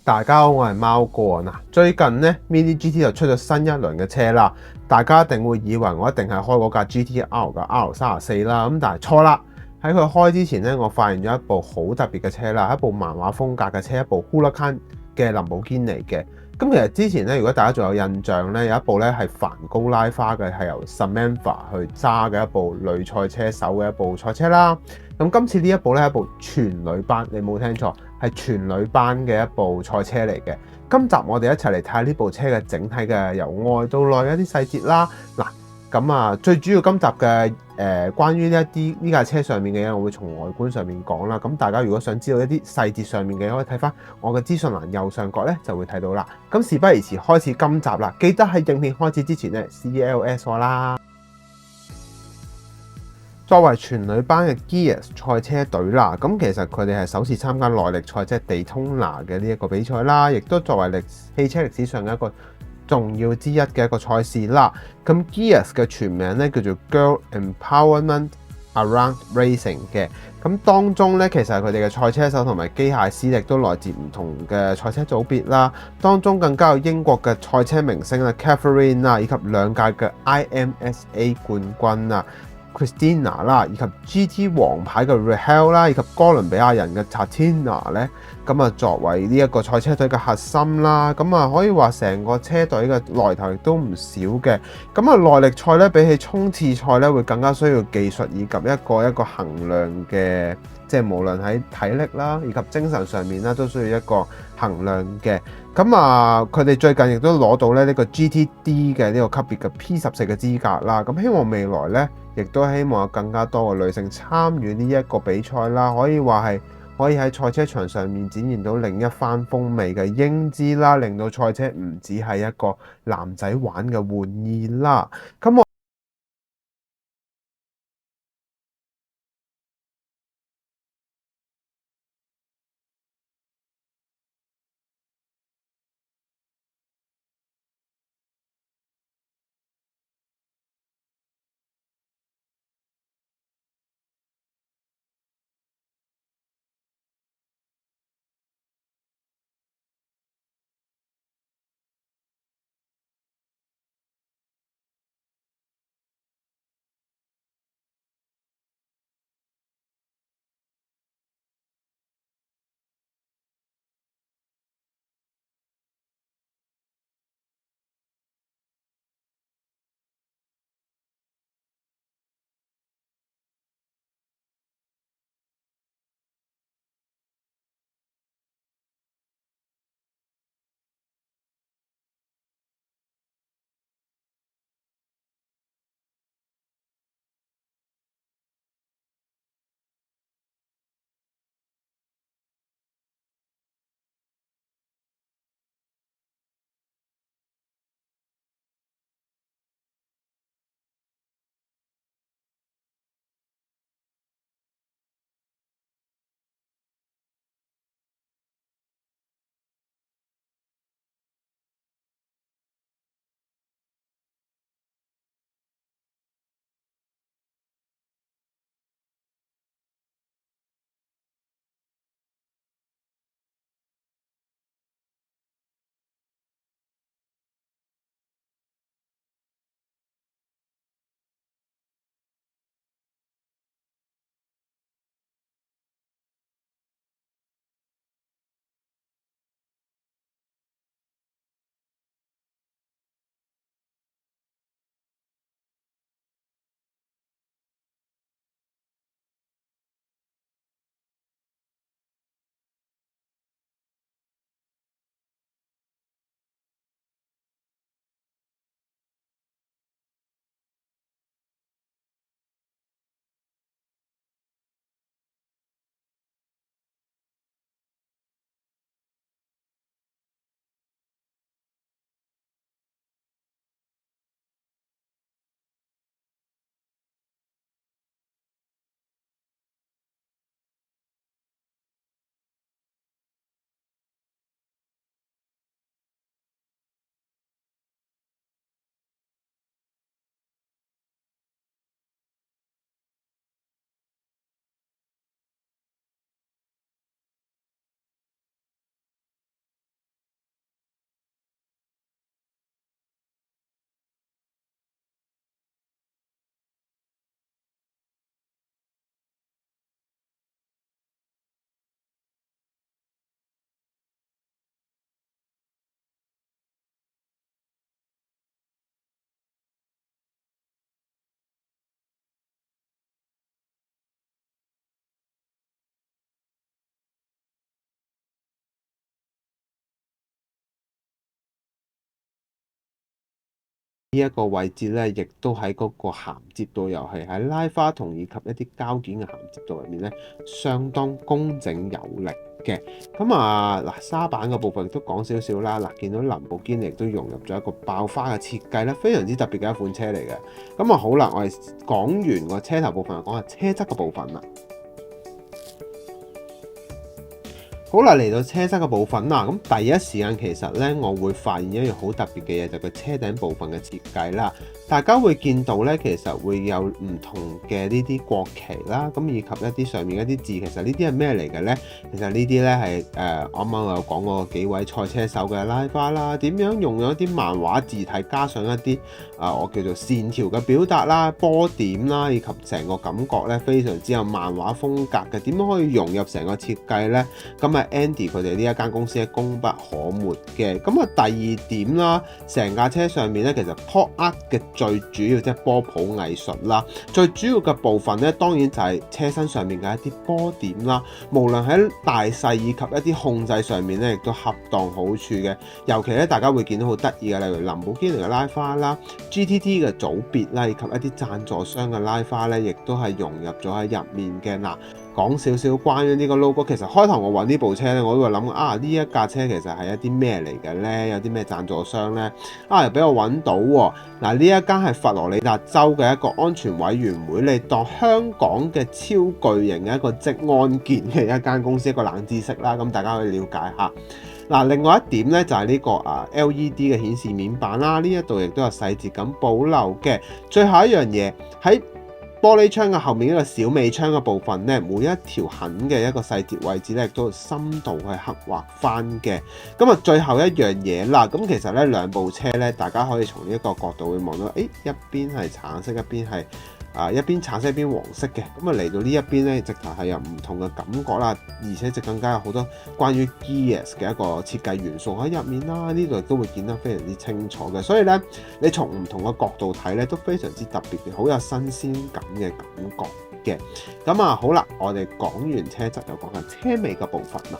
大家好，我係貓哥啊！嗱，最近咧 Mini GT 就出咗新一輪嘅車啦，大家一定會以為我一定係開嗰架 GT-R 嘅 R34啦，咁但係錯啦。喺佢開之前咧，我發現咗一部好特別嘅車啦，一部漫畫風格嘅車，一部 Huracan 嘅林寶堅尼嘅。咁其實之前咧，如果大家仲有印象咧，有一部咧係梵高拉花嘅，係由 Samantha 去揸嘅一部女賽車手嘅一部賽車啦。咁今次呢一部咧係一部全女班，你冇聽錯，係全女班嘅一部賽車嚟嘅。今集我哋一齊嚟睇下呢部車嘅整體嘅由外到內嘅一啲細節啦。嗱，咁啊最主要今集嘅關於呢架車上面嘅嘢，我會從外觀上面講啦。咁大家如果想知道一啲細節上面嘅，可以睇翻我嘅資訊欄右上角咧就會睇到啦。咁事不宜遲，開始今集啦！記得喺影片開始之前咧 CLS 我啦。作為全女班嘅 Gears 賽車隊啦，咁其實佢哋係首次參加耐力賽，即係地通拿嘅呢一個比賽啦，亦都作為汽車歷史上嘅一個重要之一嘅一個賽事啦。咁 Gears 嘅全名咧叫做 Girl Empowerment Around Racing 嘅，咁當中咧其實佢哋嘅賽車手同埋機械師力都來自唔同嘅賽車組別啦，當中更加有英國嘅賽車明星啦 Catherine 啦，以及兩屆嘅 IMSA 冠軍啊。Christina 啦，以及 GT 王牌嘅 Rahal 啦，以及哥倫比亞人嘅 Tatina 咧，咁啊作為呢一個賽車隊嘅核心啦，咁啊可以話成個車隊嘅來頭亦都唔少嘅。咁啊耐力賽咧比起衝刺賽咧會更加需要技術以及一個衡量嘅，即係無論喺體力啦以及精神上面啦都需要一個衡量嘅。咁啊佢哋最近亦都攞到咧呢個 GTD 嘅呢個級別嘅 P14嘅資格啦。咁希望未來咧亦都希望有更加多嘅女性參與呢一個比賽啦，可以話係可以喺賽車場上面展現到另一番風味嘅英姿啦，令到賽車唔只係一個男仔玩嘅玩意啦。咁呢一個位置咧，亦都喺嗰個銜接度，又係喺拉花同以及一啲膠件嘅銜接度入面咧，相當工整有力嘅。咁嗱，沙板嘅部分亦都講少少啦。見到林寶堅尼亦都融入咗一個爆花嘅設計咧，非常之特別嘅一款車嚟嘅。咁好啦，我哋講完個車頭部分，講下車側嘅部分啦。好啦，嚟到車側嘅部分啦，咁第一時間其實咧，我會發現一樣好特別嘅嘢，就係個車頂部分嘅設計啦。大家會見到咧，其實會有唔同嘅呢啲國旗啦，咁以及一啲上面一啲字，其實呢啲係咩嚟嘅咧？其實呢啲咧係啱啱我有講過幾位賽車手嘅拉花啦，點樣用咗啲漫畫字體，加上一啲我叫做線條嘅表達啦、波點啦，以及成個感覺咧非常之有漫畫風格嘅，點樣可以融入成個設計咧？咁Andy 佢哋呢一間公司係功不可沒嘅。咁第二點啦，成架車上面咧，其實 pop art 嘅最主要即係波普藝術啦，最主要嘅部分咧，當然就係車身上面嘅一啲波點啦。無論喺大細以及一啲控制上面咧，亦都恰當好處嘅。尤其咧，大家會見到好得意嘅，例如林寶堅尼嘅拉花啦、GTT 嘅組別啦，以及一啲贊助商嘅拉花咧，亦都係融入咗喺入面嘅。講少少關於呢個 logo，其實開頭我揾呢部車咧，我都會諗呢一架車其實係一啲咩嚟嘅咧？有啲咩贊助商咧？又俾我揾到喎。呢一間係佛羅里達州嘅一個安全委員會，你當香港嘅超巨型嘅一個職安健嘅一間公司，一個冷知識啦。咁大家可以了解下。另外一點咧就係呢個LED 嘅顯示面板啦，呢一度亦都有細節咁保留嘅。最後一樣嘢喺玻璃窗嘅後面一個小尾窗嘅部分咧，每一條痕嘅一個細節位置咧，亦都深度去刻畫翻嘅。咁最後一樣嘢啦，咁其實咧兩部車咧，大家可以從呢一個角度會望到，一邊係橙色，一邊係一邊橙色一邊黃色嘅。嚟到呢一邊咧，直頭係有唔同嘅感覺啦，而且更加有好多關於 Gears 嘅一個設計元素喺入面啦。呢度都會見得非常之清楚嘅，所以咧你從唔同嘅角度睇咧，都非常之特別嘅，好有新鮮感嘅感覺嘅。咁好啦，我哋講完車側，又講下車尾嘅部分啦。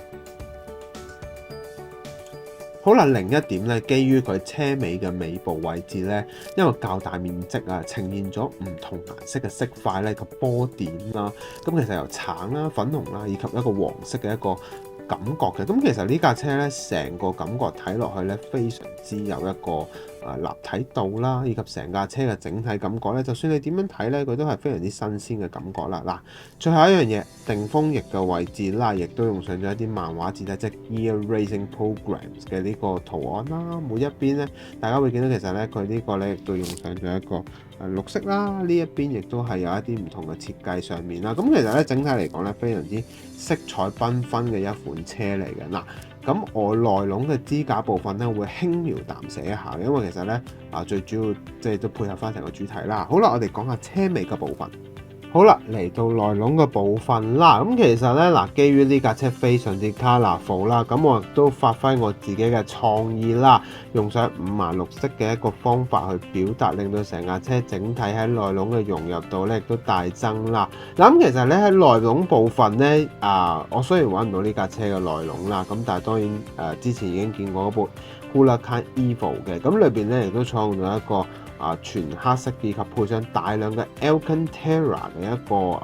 好啦，另一點咧，基於佢車尾嘅尾部位置咧，因為較大面積呈現咗唔同顏色嘅色塊咧個波點啦，咁其實由橙啦、粉紅啦，以及一個黃色嘅一個感覺嘅。咁其實呢架車咧，成個感覺睇落去咧，非常之有一個立體度啦，以及成架車嘅整體感覺咧，就算你點樣睇咧，佢都係非常之新鮮嘅感覺啦。最後一樣嘢，定風翼嘅位置啦，亦都用上咗一啲漫畫字體，即係 Gear Racing Programs 嘅呢個圖案啦。每一邊咧，大家會見到其實咧，佢呢個咧亦都用上咗一個綠色啦。呢一邊亦都係有一啲唔同嘅設計上面啦。咁其實咧，整體嚟講咧，非常之色彩繽紛嘅一款車嚟嘅。咁我內籠嘅支架部分咧，會輕描淡寫一下，因為其實咧最主要即係都配合翻成個主題啦。好啦，我哋講下車尾嘅部分。好啦，嚟到內籠嘅部分啦。咁其實咧基於呢架車非常之 colourful 啦，咁我亦都發揮我自己嘅創意啦，用上506色嘅一個方法去表達，令到成架車整體喺內籠嘅融入度咧亦都大增啦。咁其實咧喺內籠部分咧我雖然揾唔到呢架車嘅內籠啦，咁但係當然之前已經見過嗰部 Huracan Evo 嘅，咁裏邊咧亦都採用咗一個全黑色以及配上大量嘅 Alcantara 嘅一個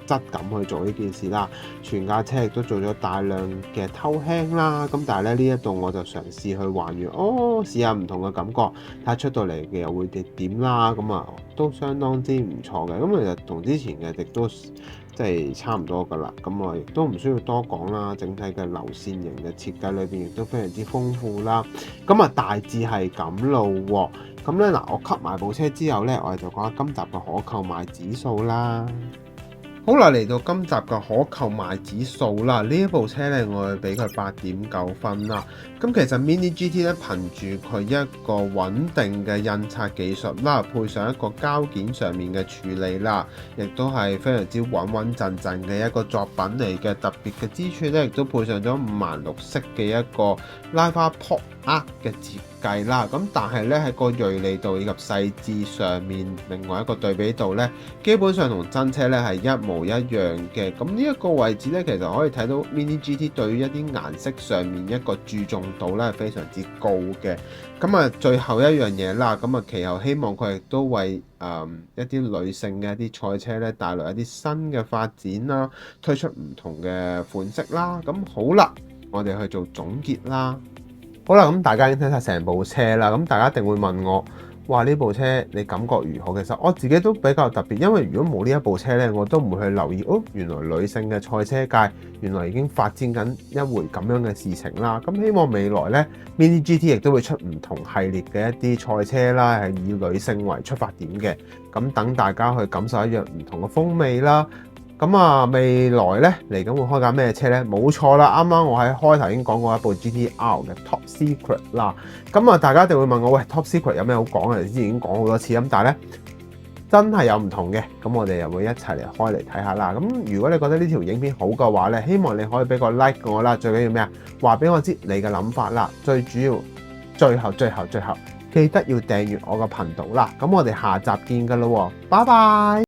質感去做呢件事啦。全架車亦都做咗大量嘅偷輕啦。咁但係咧呢一度我就嘗試去還原，試下唔同嘅感覺，睇下出到嚟嘅又會點啦。咁都相當之唔錯嘅。咁其實同之前嘅亦都即係差唔多噶啦。咁我亦都唔需要多講啦。整體嘅流線型嘅設計裏邊亦都非常之豐富啦。咁大致係咁咯。咁咧我吸埋部車之後咧，我哋就講下今集嘅可購買指數啦。好啦，嚟到今集嘅可購買指數啦，呢一部車咧，我會俾佢8.9分啦。咁其實 Mini GT 咧，憑住佢一個穩定嘅印刷技術啦，配上一個膠件上面嘅處理啦，亦都係非常之穩穩陣陣嘅一個作品嚟嘅。特別嘅之處咧，亦都配上咗506色嘅一個拉花 pop art 嘅設計啦。咁但係咧喺個銳利度以及細緻上面，另外一個對比度咧，基本上同真車咧係一模一樣嘅。咁呢一個位置咧，其實可以睇到 Mini GT 對於一啲顏色上面一個注重度咧係非常之高嘅。咁啊，最後一樣嘢啦，咁啊，其後希望佢亦都為一啲女性嘅一啲賽車咧帶來一啲新嘅發展啦，推出唔同嘅款式啦。咁好啦，我哋去做總結啦。好啦，咁大家已經睇晒成部車啦，咁大家一定會問我，哇，呢部車你感覺如何？其實我自己都比較特別，因為如果冇呢一部車呢，我都唔會去留意，哦，原來女性嘅賽車界原來已經發展緊一回咁樣嘅事情啦。咁希望未來呢 Mini GT 亦都會出唔同系列嘅一啲賽車啦，係以女性為出發點嘅，咁等大家去感受一樣唔同嘅風味啦。咁啊，未來咧嚟緊會開架咩車咧？冇錯啦，啱啱我喺開頭已經講過一部 GTR 嘅 Top Secret 啦。咁啊，大家一定會問我，喂，Top Secret 有咩好講啊？之前已經講好多次咁，但係咧真係有唔同嘅。咁我哋又會一齊嚟開嚟睇下啦。咁如果你覺得呢條影片好嘅話咧，希望你可以俾個 like 我啦。最緊要咩啊？話俾我知你嘅諗法啦。最主要，最後記得要訂閱我個頻道啦。咁我哋下集見㗎啦喎，拜拜。